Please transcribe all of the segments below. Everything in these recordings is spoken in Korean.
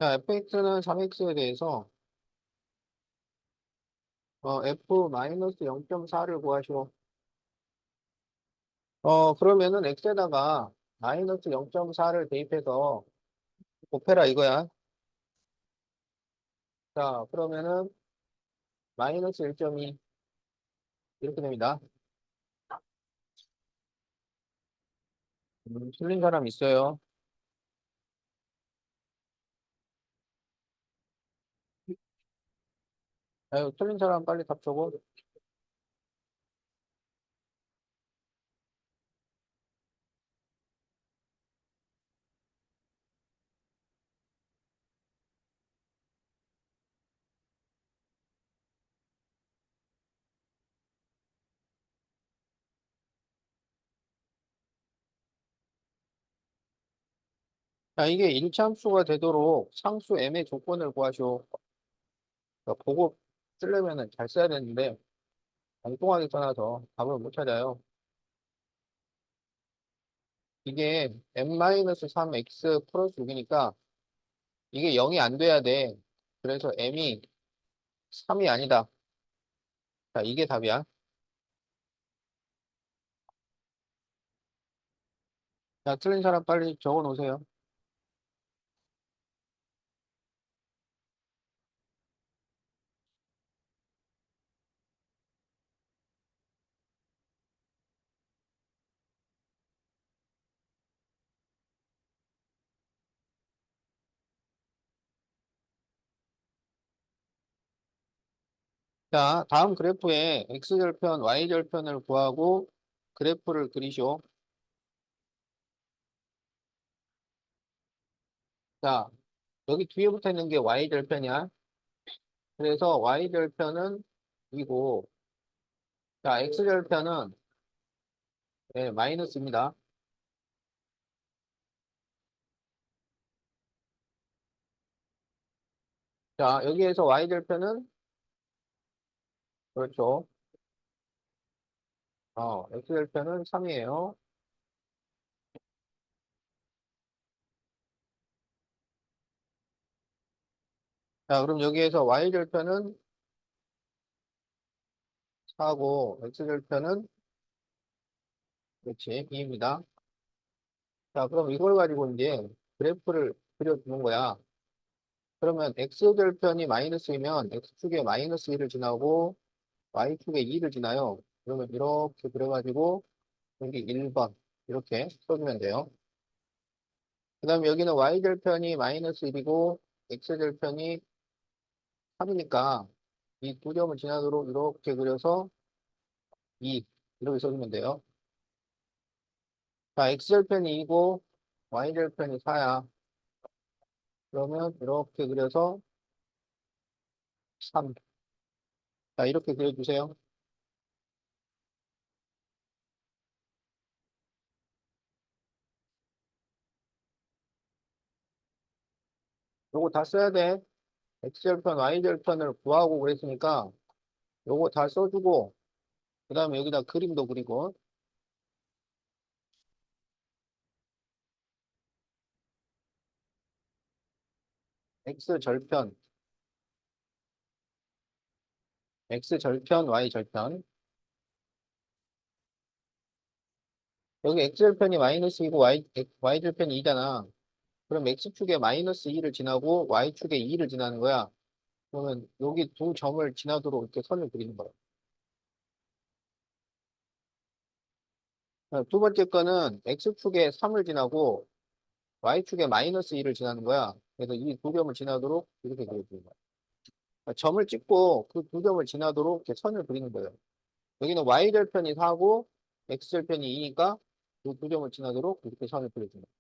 자, fx는 3x에 대해서 f-0.4를 구하시오. 그러면은 x에다가 마이너스 0.4를 대입해서 곱해라 이거야. 자, 그러면은 마이너스 1.2 이렇게 됩니다. 틀린 사람 있어요? 아유, 틀린 사람 빨리 답 적어. 자, 이게 일차함수가 되도록 상수 m의 조건을 구하시오. 그러니까 보고 쓰려면은 잘 써야 되는데 엉뚱하게 써놔서 답을 못 찾아요. 이게 m-3x 플러스 6이니까 이게 0이 안 돼야 돼. 그래서 m이 3이 아니다. 자, 이게 답이야. 자, 틀린 사람 빨리 적어 놓으세요. 자, 다음 그래프에 x절편, y절편을 구하고 그래프를 그리시오. 자, 여기 뒤에 붙어 있는 게 y절편이야. 그래서 y절편은 이고, 자, x절편은 네, 마이너스입니다. 자, 여기에서 y절편은 그렇죠. x절편은 3이에요. 자, 그럼 여기에서 y절편은 4고 x절편은 그렇지, 2입니다. 자, 그럼 이걸 가지고 이제 그래프를 그려주는 거야. 그러면 x절편이 마이너스이면 x축에 마이너스 1을 지나고 y축에 2를 지나요. 그러면 이렇게 그려가지고 여기 1번 이렇게 써주면 돼요. 그 다음에 여기는 y절편이 마이너스 1이고 x절편이 3이니까 이 두 점을 지나도록 이렇게 그려서 2 이렇게 써주면 돼요. 자, x절편이 2고 y절편이 4야. 그러면 이렇게 그려서 3. 자, 이렇게 그려주세요. 요거 다 써야 돼. x절편, y절편을 구하고 그랬으니까 요거 다 써주고 그 다음에 여기다 그림도 그리고 x절편, x절편, y절편. 여기 x절편이 마이너스 2고 y절편이 2잖아. 그럼 x축에 마이너스 2를 지나고 y축에 2를 지나는 거야. 그러면 여기 두 점을 지나도록 이렇게 선을 그리는 거야. 자, 두 번째 거는 x축에 3을 지나고 y축에 마이너스 2를 지나는 거야. 그래서 이 두 점을 지나도록 이렇게 그려주는 거야. 그러니까 점을 찍고 그 두 점을 지나도록 이렇게 선을 그리는 거예요. 여기는 y절편이 4고 x절편이 2니까 그 두 점을 지나도록 이렇게 선을 그려주는 거예요.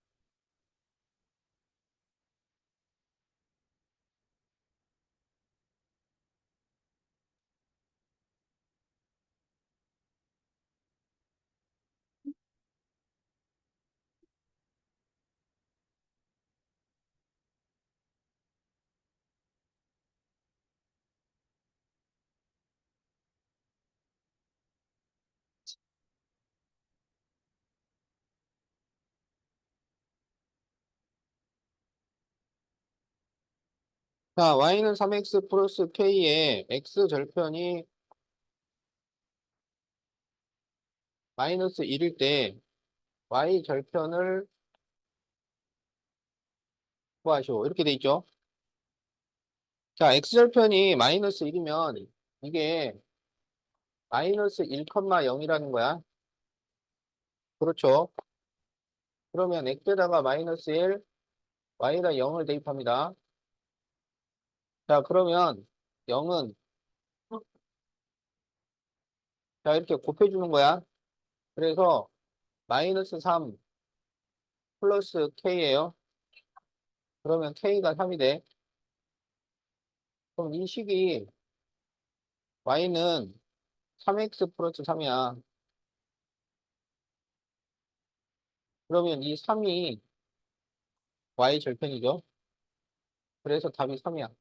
자, y는 3x 플러스 k에 x 절편이 마이너스 1일 때 y 절편을 구하시오. 이렇게 돼 있죠. 자, x 절편이 마이너스 1이면 이게 마이너스 1,0이라는 거야. 그렇죠. 그러면 x에다가 마이너스 1, y에다 0을 대입합니다. 자, 그러면 0은 자, 이렇게 곱해주는 거야. 그래서 마이너스 3 플러스 k예요. 그러면 k가 3이 돼. 그럼 이 식이 y는 3x 플러스 3이야. 그러면 이 3이 y 절편이죠. 그래서 답이 3이야.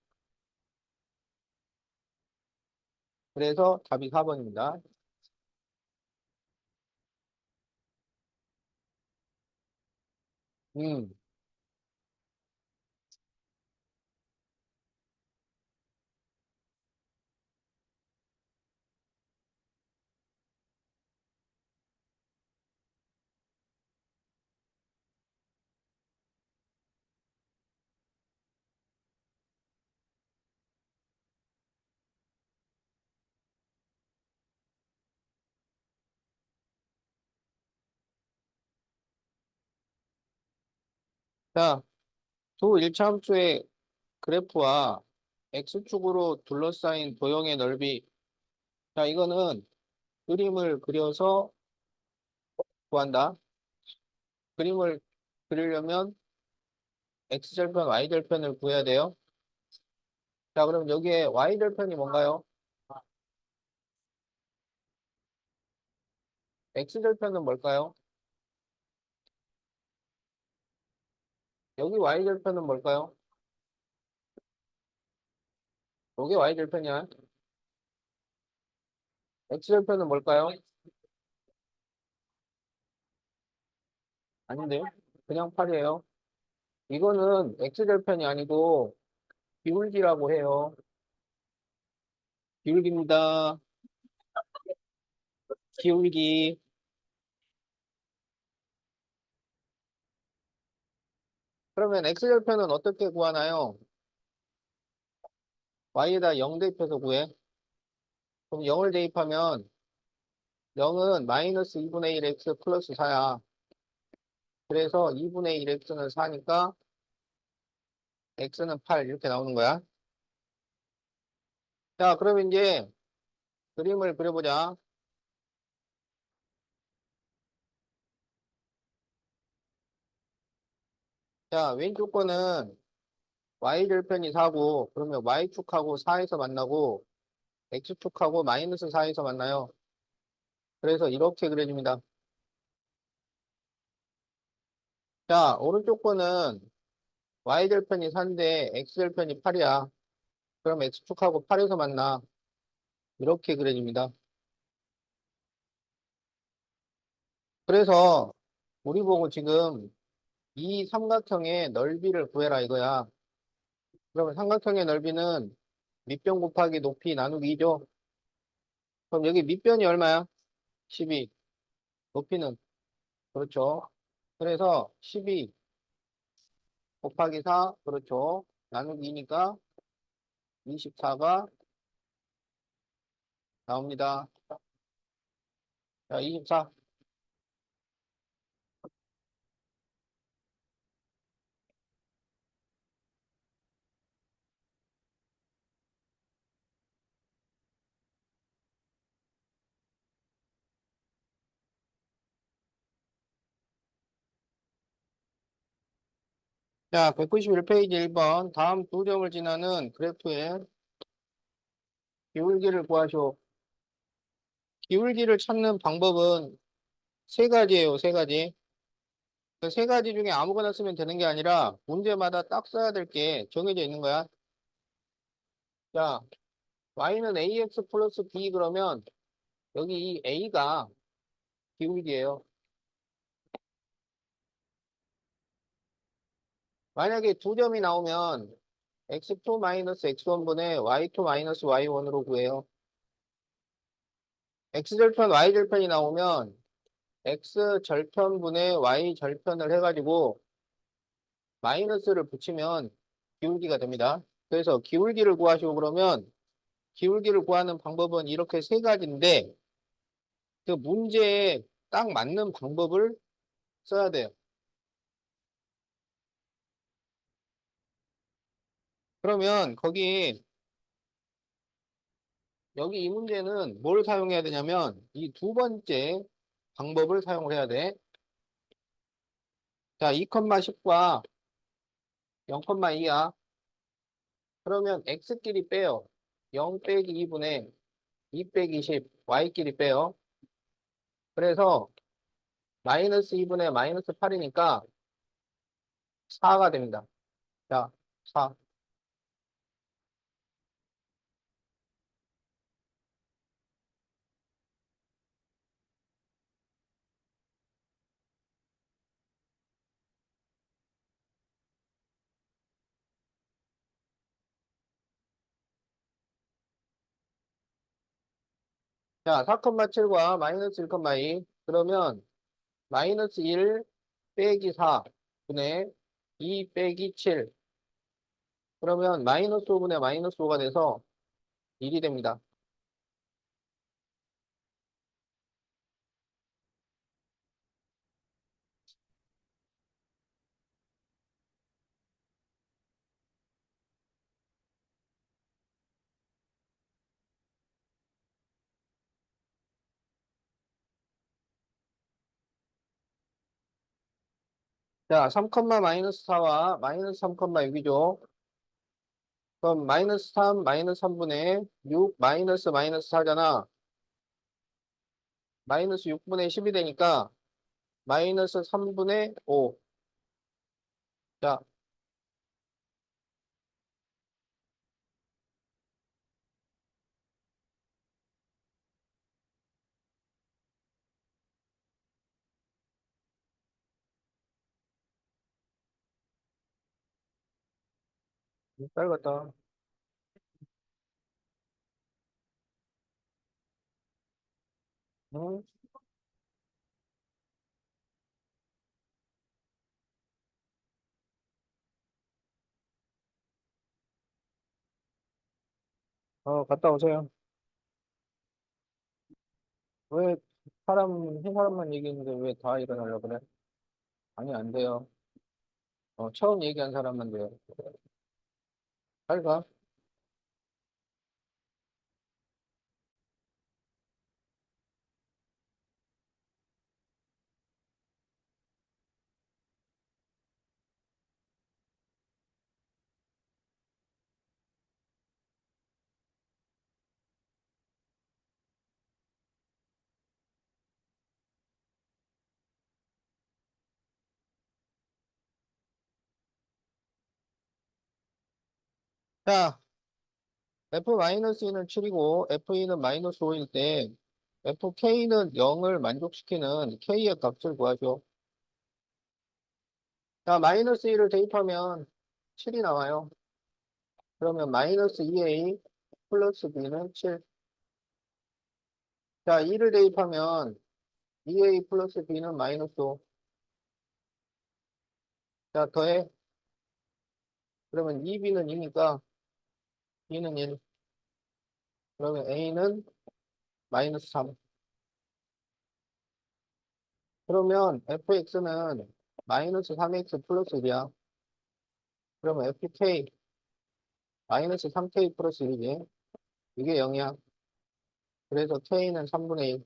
그래서 답이 4번입니다. 음. 자, 두 일차함수의 그래프와 x축으로 둘러싸인 도형의 넓이. 자, 이거는 그림을 그려서 구한다. 그림을 그리려면 x절편, y절편을 구해야 돼요. 자, 그럼 여기에 y절편이 뭔가요? x절편은 뭘까요? 여기 y절편은 뭘까요? 여기 y절편이야. x절편은 뭘까요? 아닌데요? 그냥 8이에요. 이거는 x절편이 아니고 기울기라고 해요. 기울기입니다. 기울기. 그러면 x절편은 어떻게 구하나요? y에다 0 대입해서 구해. 그럼 0을 대입하면 0은 마이너스 2분의 1 x 플러스 4야. 그래서 2분의 1 x는 4니까 x는 8 이렇게 나오는 거야. 자, 그럼 이제 그림을 그려보자. 자, 왼쪽 거는 y절편이 4고 그러면 y축하고 4에서 만나고 x축하고 마이너스 4에서 만나요. 그래서 이렇게 그려집니다. 자, 오른쪽 거는 y절편이 4인데 x절편이 8이야. 그럼 x축하고 8에서 만나. 이렇게 그려집니다. 그래서 우리 보고 지금 이 삼각형의 넓이를 구해라 이거야. 그러면 삼각형의 넓이는 밑변 곱하기 높이 나누기 2죠. 그럼 여기 밑변이 얼마야? 12. 높이는? 그렇죠. 그래서 12 곱하기 4, 그렇죠. 나누기 2니까 24가 나옵니다. 자, 24. 자, 191페이지 1번. 다음 두 점을 지나는 그래프의 기울기를 구하시오. 기울기를 찾는 방법은 세 가지예요, 세 가지. 그 세 가지 중에 아무거나 쓰면 되는 게 아니라 문제마다 딱 써야 될 게 정해져 있는 거야. 자, y는 ax 플러스 b 그러면 여기 이 a가 기울기예요. 만약에 두 점이 나오면 x2 마이너스 x1분의 y2 마이너스 y1으로 구해요. x절편, y절편이 나오면 x절편분의 y절편을 해가지고 마이너스를 붙이면 기울기가 됩니다. 그래서 기울기를 구하시고 그러면 기울기를 구하는 방법은 이렇게 세 가지인데 그 문제에 딱 맞는 방법을 써야 돼요. 그러면 여기 이 문제는 뭘 사용해야 되냐면 이 두 번째 방법을 사용을 해야 돼. 자, 2,10과 0,2야. 그러면 x끼리 빼요. 0 빼기 2분의 2 빼기 10, y끼리 빼요. 그래서 마이너스 2분의 마이너스 8이니까 4가 됩니다. 자, 4. 자, 4,7과 마이너스 1,2. 그러면 마이너스 1 빼기 4 분의 2 빼기 7. 그러면 마이너스 5분의 마이너스 5가 돼서 1이 됩니다. 자, 3, 마이너스 4와 마이너스 3,6이죠. 그럼 마이너스 3, 마이너스 3분의 6, 마이너스 마이너스 4잖아. 마이너스 6분의 10이 되니까 마이너스 3분의 5. 자, 빨갛다. 응? 갔다 오세요. 왜 한 사람만 얘기했는데 왜 다 일어나려고 그래? 아니, 안 돼요. 처음 얘기한 사람만 돼요. 잘 가. 자, F-2는 7이고 F2는 마이너스 5일 때 FK는 0을 만족시키는 K의 값을 구하죠. 자, 마이너스 1을 대입하면 7이 나와요. 그러면 마이너스 2A 플러스 B는 7. 자, 2를 대입하면 2A 플러스 B는 마이너스 5. 자, 더해. 그러면 2B는 2니까 B는 1. 그러면 A는 마이너스 3. 그러면 fx는 마이너스 3x 플러스 1이야. 그러면 fk 마이너스 3k 플러스 1이지. 이게 0이야. 그래서 k는 3분의 1.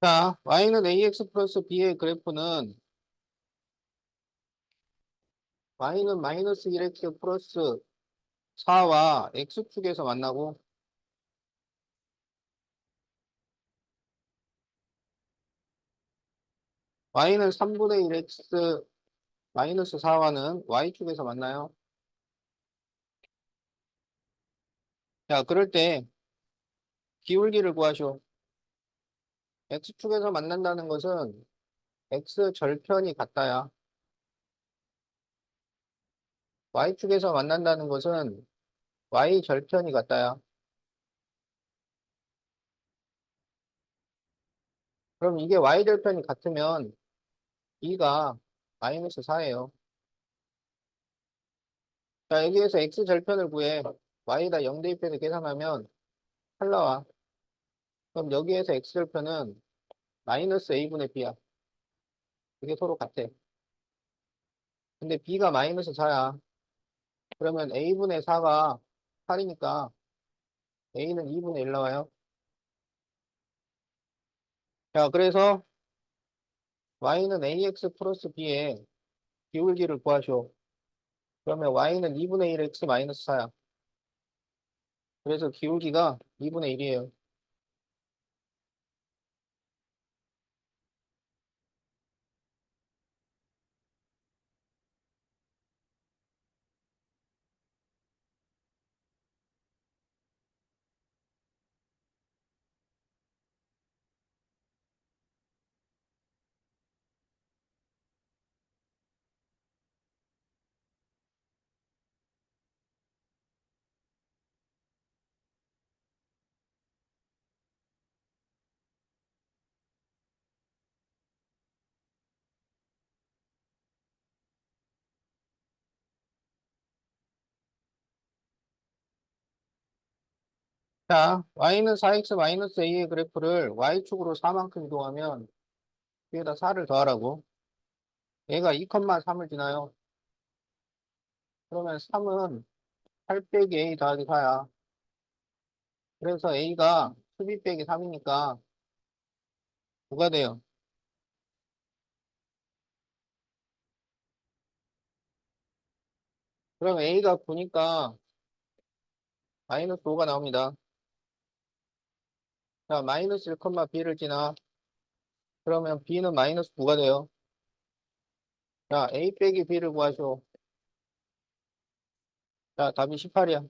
자, y는 ax 플러스 b의 그래프는 y는 마이너스 1x 플러스 4와 x축에서 만나고 y는 3분의 1x 마이너스 4와는 y축에서 만나요. 자, 그럴 때 기울기를 구하시오. x축에서 만난다는 것은 x 절편이 같다야. y축에서 만난다는 것은 y 절편이 같다야. 그럼 이게 y 절편이 같으면 b가 마이너스 4예요. 자, 여기에서 x 절편을 구해. y에다 0 대입해서 계산하면 8 나와. 그럼 여기에서 x 절편은 마이너스 a분의 b야. 이게 서로 같아. 근데 b가 마이너스 4야. 그러면 a분의 4가 8이니까 a는 2분의 1 나와요. 자, 그래서 y는 ax 플러스 b의 기울기를 구하시오. 그러면 y는 2분의 1 x 마이너스 4야. 그래서 기울기가 2분의 1이에요. 자, y는 4x 마이너스 a의 그래프를 y축으로 4만큼 이동하면 여기다 4를 더하라고. 얘가 2,3을 지나요. 그러면 3은 8 빼기 a 더하기 4야. 그래서 a가 12 빼기 3이니까 9가 돼요. 그럼 a가 9니까 마이너스 5가 나옵니다. 자, 마이너스 1, b를 지나. 그러면 b는 마이너스 9가 돼요. 자, a 빼기 b를 구하시오. 자, 답이 18이야.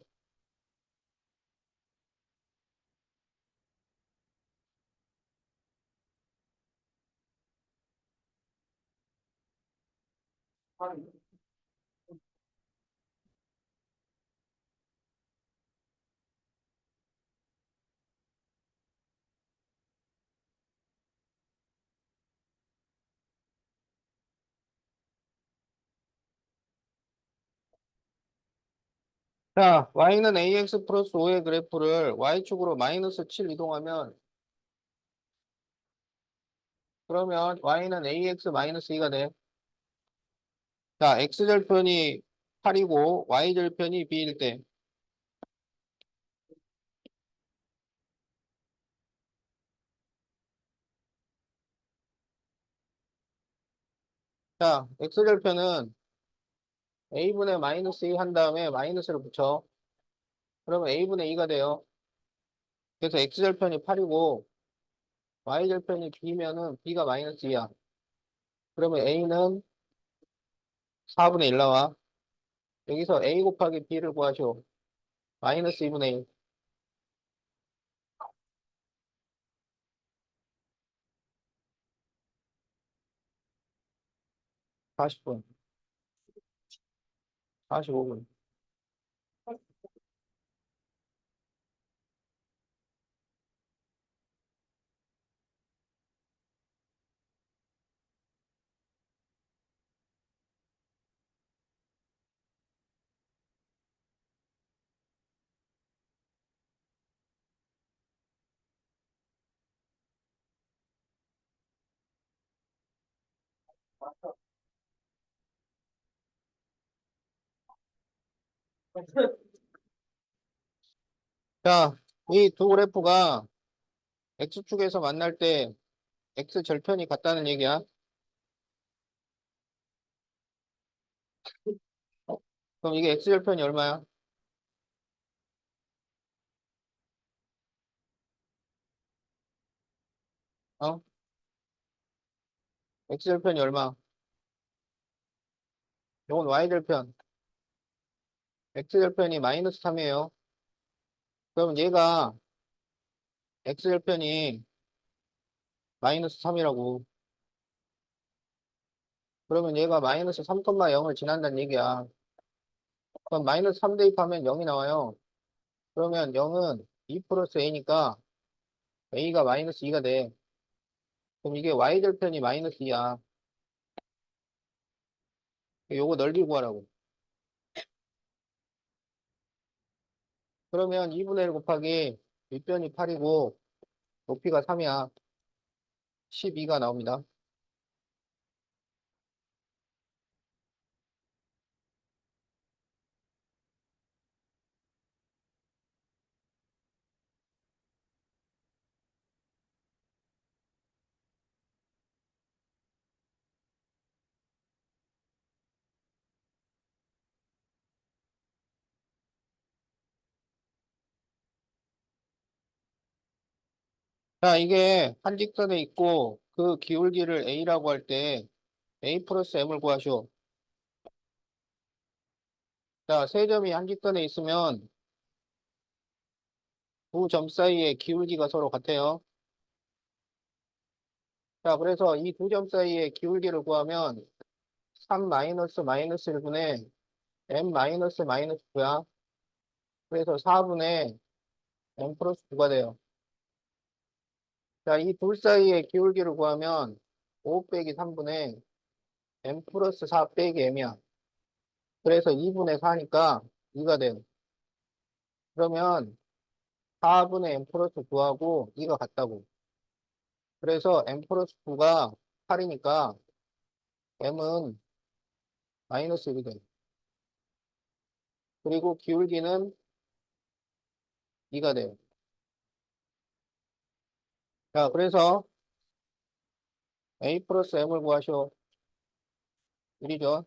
자, y는 ax 플러스 5의 그래프를 y축으로 마이너스 7 이동하면 그러면 y는 ax 마이너스 2가 돼. 자, x절편이 8이고 y절편이 b일 때. 자, x절편은 a분의 마이너스 2 한 다음에 마이너스를 붙여. 그러면 a분의 2가 돼요. 그래서 x절편이 8이고 y절편이 b면은 b가 마이너스 2야. 그러면 a는 4분의 1 나와. 여기서 a 곱하기 b를 구하시오. 마이너스 2분의 1. 40분. 45분. 자, 이 두 그래프가 x축에서 만날 때 x 절편이 같다는 얘기야. 어? 그럼 이게 x 절편이 얼마야? 어? x 절편이 얼마? 이건 y 절편. x 절편이 마이너스 3이에요. 그럼 얘가 x 절편이 마이너스 3이라고. 그러면 얘가 마이너스 3,0을 지난다는 얘기야. 그럼 마이너스 3 대입하면 0이 나와요. 그러면 0은 2 플러스 a니까 a가 마이너스 2가 돼. 그럼 이게 y절편이 마이너스 2야. 요거 넓이 구하라고. 그러면 2분의 1 곱하기 윗변이 8이고 높이가 3이야. 12가 나옵니다. 자, 이게 한 직선에 있고 그 기울기를 a라고 할 때 a 플러스 m을 구하시오. 자, 세 점이 한 직선에 있으면 두 점 사이의 기울기가 서로 같아요. 자, 그래서 이 두 점 사이의 기울기를 구하면 3 마이너스 마이너스 1분의 m 마이너스 마이너스 9야. 그래서 4분의 m 플러스 9가 돼요. 자, 이 둘 사이의 기울기를 구하면 5 빼기 3분의 m 플러스 4 빼기 m이야. 그래서 2분의 4니까 2가 돼요. 그러면 4분의 m 플러스 9하고 2가 같다고. 그래서 m 플러스 9가 8이니까 m은 마이너스 1이 돼. 그리고 기울기는 2가 돼요. 자, 그래서 a 플러스 m을 구하시오. 1이죠.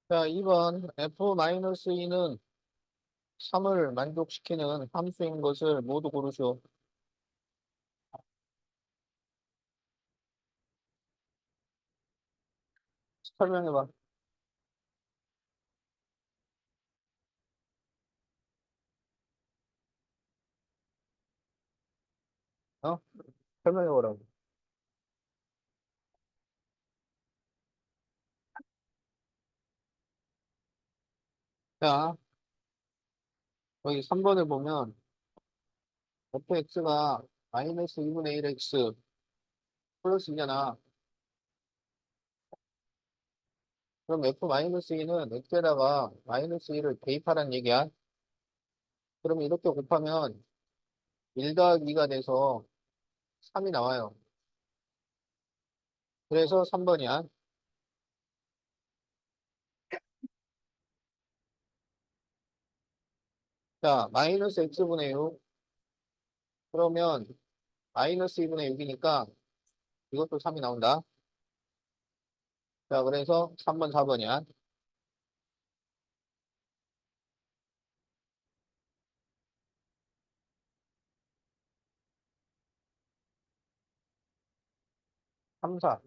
자, 2번 f-2는 3을 만족시키는 함수인 것을 모두 고르시오. 설명해봐. 어? 설명해보라고. 자, 여기 3번을 보면 fx가 마이너스 2분의 1x 플러스 2잖아. 그럼 f-2는 x에다가 마이너스 1을 대입하라는 얘기야. 그럼 이렇게 곱하면 1 더하기 2가 돼서 3이 나와요. 그래서 3번이야. 자, 마이너스 x분의 6. 그러면 마이너스 2분의 6이니까 이것도 3이 나온다. 자, 그래서 3번, 4번이야. 3, 4.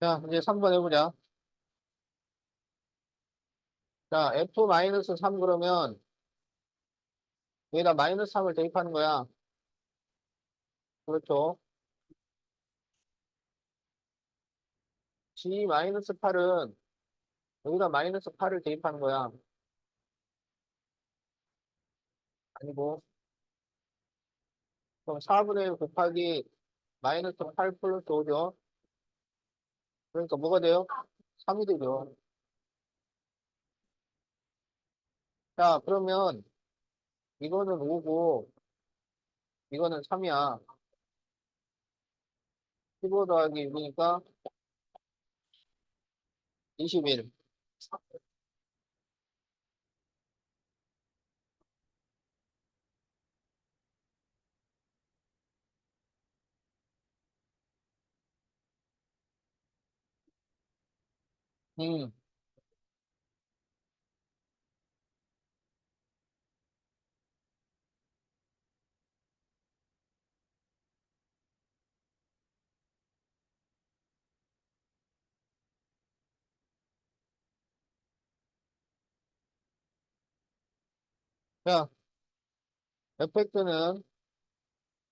자, 이제 3번 해보자. 자, f-3 그러면 여기다 마이너스 3을 대입하는 거야. 그렇죠. G-8은 여기다 마이너스 8을 대입하는 거야. 아니고, 그럼 4분의 1 곱하기 마이너스 8 플러스 5죠. 그러니까 뭐가 돼요? 3이 되죠. 자, 그러면 이거는 5고, 이거는 3이야. 15 더하기 6이니까 21. 음, 자, fx는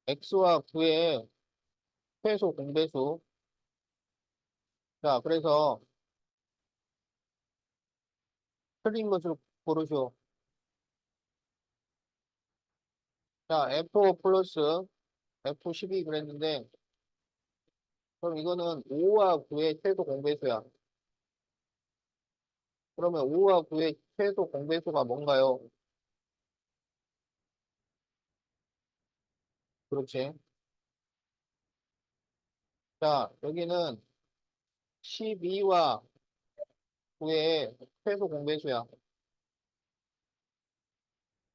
x와 9의 최소 공배수. 자, 그래서 틀린 것을 고르시오. 자, f5 플러스 f12 그랬는데, 그럼 이거는 5와 9의 최소 공배수야. 그러면 5와 9의 최소 공배수가 뭔가요? 그렇지. 자, 여기는 12와 9의 최소 공배수야.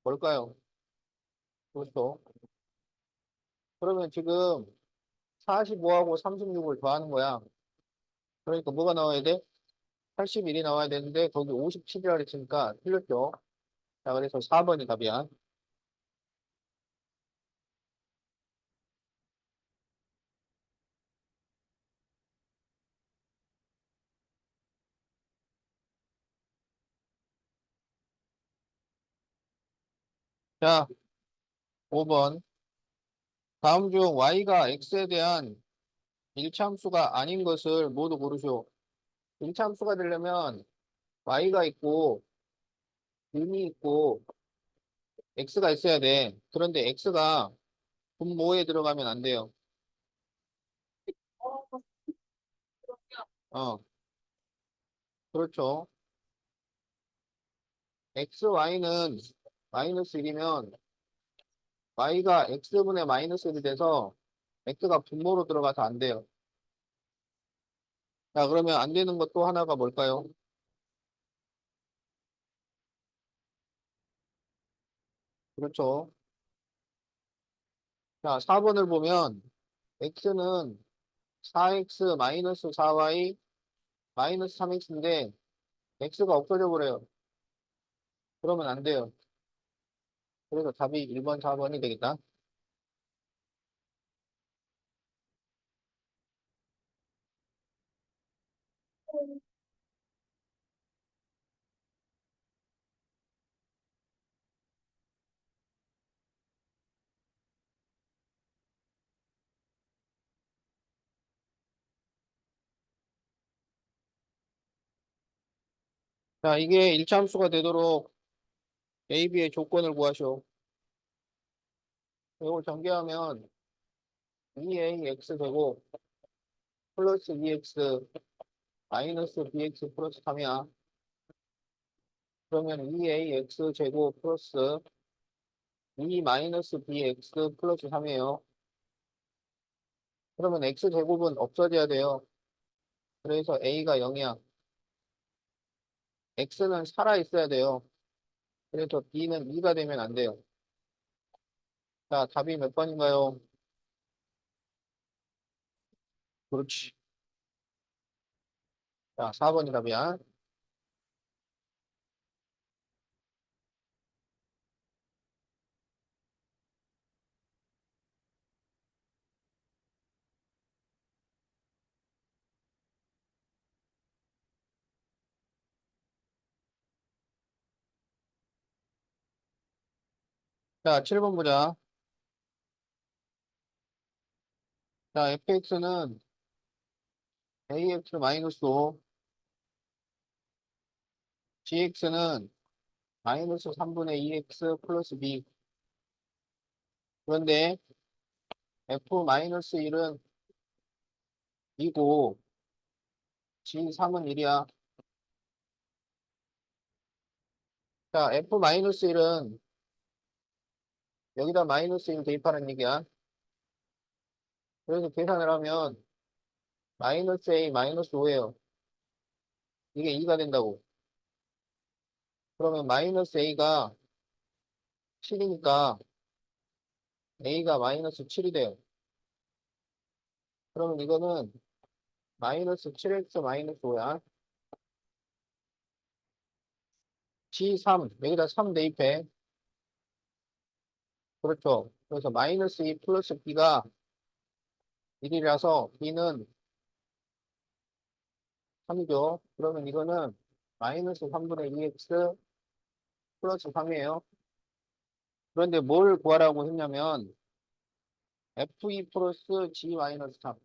뭘까요? 그렇죠. 그러면 지금 45하고 36을 더하는 거야. 그러니까 뭐가 나와야 돼? 81이 나와야 되는데 거기 57이라 그랬으니까 틀렸죠. 자, 그래서 4번이 답이야. 자, 5번. 다음 중 y가 x에 대한 일참수가 아닌 것을 모두 고르시오. 일참수가 되려면 y가 있고 음이 있고 x가 있어야 돼. 그런데 x가 분모에 들어가면 안 돼요. 어, 그렇죠. xy는 마이너스 1이면 y가 x분의 마이너스 1이 돼서 x가 분모로 들어가서 안 돼요. 자, 그러면 안 되는 것 또 하나가 뭘까요? 그렇죠. 자, 4번을 보면 x는 4x 마이너스 4y 마이너스 3x인데 x가 없어져 버려요. 그러면 안 돼요. 그래서 답이 1번, 4번이 되겠다. 자, 이게 일차함수가 되도록 A, B의 조건을 구하시오. 이걸 전개하면 2ax 되고 플러스 2x 마이너스 bx 플러스 3이야. 그러면 2ax 제곱 플러스 2 마이너스 bx 플러스 3이에요. 그러면 x 제곱은 없어져야 돼요. 그래서 a가 0이야. x는 살아 있어야 돼요. 그래서 b는 2가 되면 안 돼요. 자, 답이 몇 번인가요? 그렇지. 자, 4번이 답이야. 자, 7번 보자. 자, fx는 ax 마이너스 5, gx는 마이너스 3분의 2x 플러스 b. 그런데 f 마이너스 1은 2고 g3은 1이야. 자, f 마이너스 1은 여기다 마이너스 1 대입하는 얘기야. 그래서 계산을 하면 마이너스 a 마이너스 5예요. 이게 2가 된다고. 그러면 마이너스 a가 7이니까 a가 마이너스 7이 돼요. 그러면 이거는 마이너스 7x 마이너스 5야. G3, 여기다 3 대입해. 그렇죠. 그래서 마이너스 2 플러스 B가 1이라서 B는 3이죠. 그러면 이거는 마이너스 3분의 2x 플러스 3이에요. 그런데 뭘 구하라고 했냐면 F2 플러스 G 마이너스 3.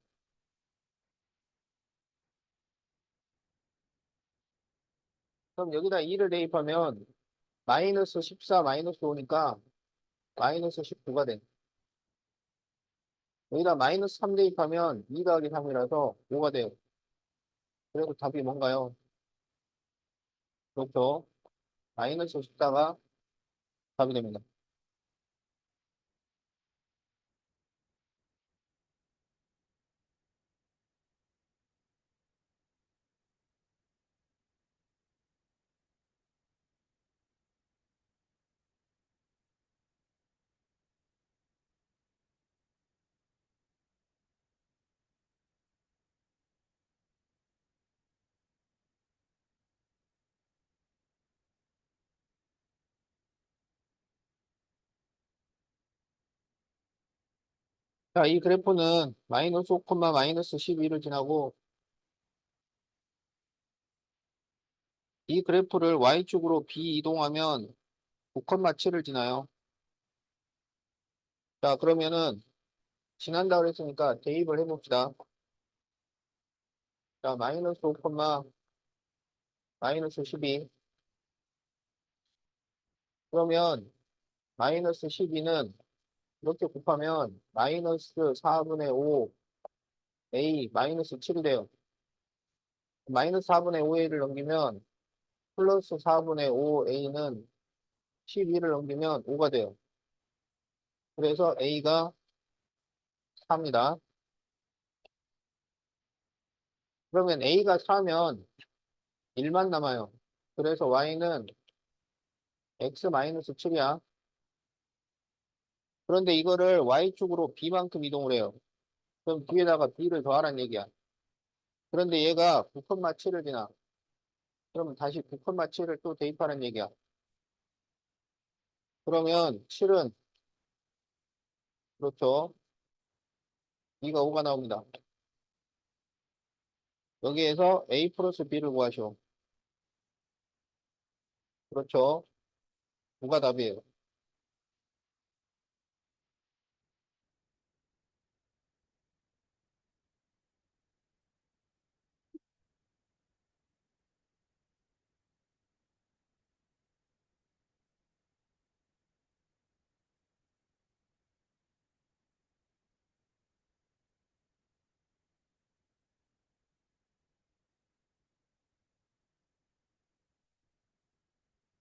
그럼 여기다 2를 대입하면 마이너스 14 마이너스 5니까 마이너스 19가 돼. 여기다 마이너스 3 대입하면 2 더하기 3이라서 5가 돼요. 그래서 답이 뭔가요? 그렇죠. 마이너스 14가 답이 됩니다. 자, 이 그래프는 마이너스 5, 마이너스 12를 지나고 이 그래프를 Y축으로 비이동하면 9,7을 지나요. 자, 그러면은 지난다 그랬으니까 대입을 해봅시다. 자, 마이너스 5, 마이너스 12. 그러면 마이너스 12는 이렇게 곱하면 마이너스 4분의 5 A 마이너스 7이 돼요. 마이너스 4분의 5A를 넘기면 플러스 4분의 5A는 12를 넘기면 5가 돼요. 그래서 A가 4입니다. 그러면 A가 4면 1만 남아요. 그래서 Y는 X-7이야. 그런데 이거를 Y축으로 B만큼 이동을 해요. 그럼 뒤에다가 B를 더하라는 얘기야. 그런데 얘가 9,7을 지나. 그러면 다시 9,7을 또 대입하는 얘기야. 그러면 7은, 그렇죠. B가 5가 나옵니다. 여기에서 A 플러스 B를 구하시오. 그렇죠. 5가 답이에요.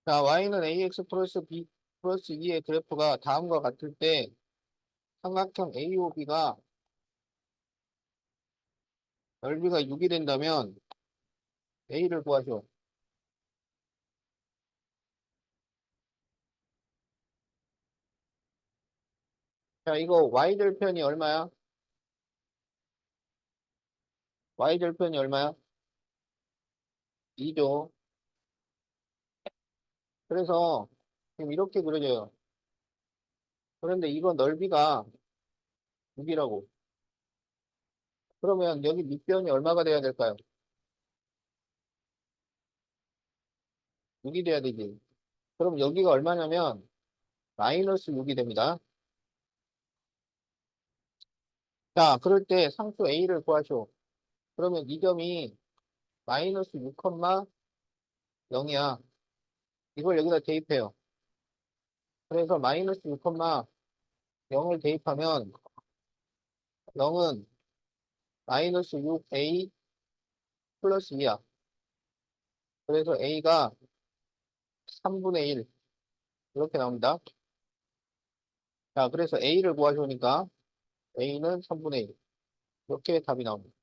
자, Y는 AX 플러스 B 플러스 2의 그래프가 다음과 같을 때 삼각형 AOB가 넓이가 6이 된다면 A를 구하시오. 자, 이거 Y절편이 얼마야? Y절편이 얼마야? 2죠. 그래서 지금 이렇게 그려져요. 그런데 이거 넓이가 6이라고. 그러면 여기 밑변이 얼마가 돼야 될까요? 6이 돼야 되지. 그럼 여기가 얼마냐면 마이너스 6이 됩니다. 자, 그럴 때 상수 A를 구하시오. 그러면 이 점이 마이너스 6,0이야. 이걸 여기다 대입해요. 그래서 마이너스 6,0을 대입하면 0은 마이너스 6a 플러스 2야. 그래서 a가 3분의 1 이렇게 나옵니다. 자, 그래서 a를 구하시니까 a는 3분의 1 이렇게 답이 나옵니다.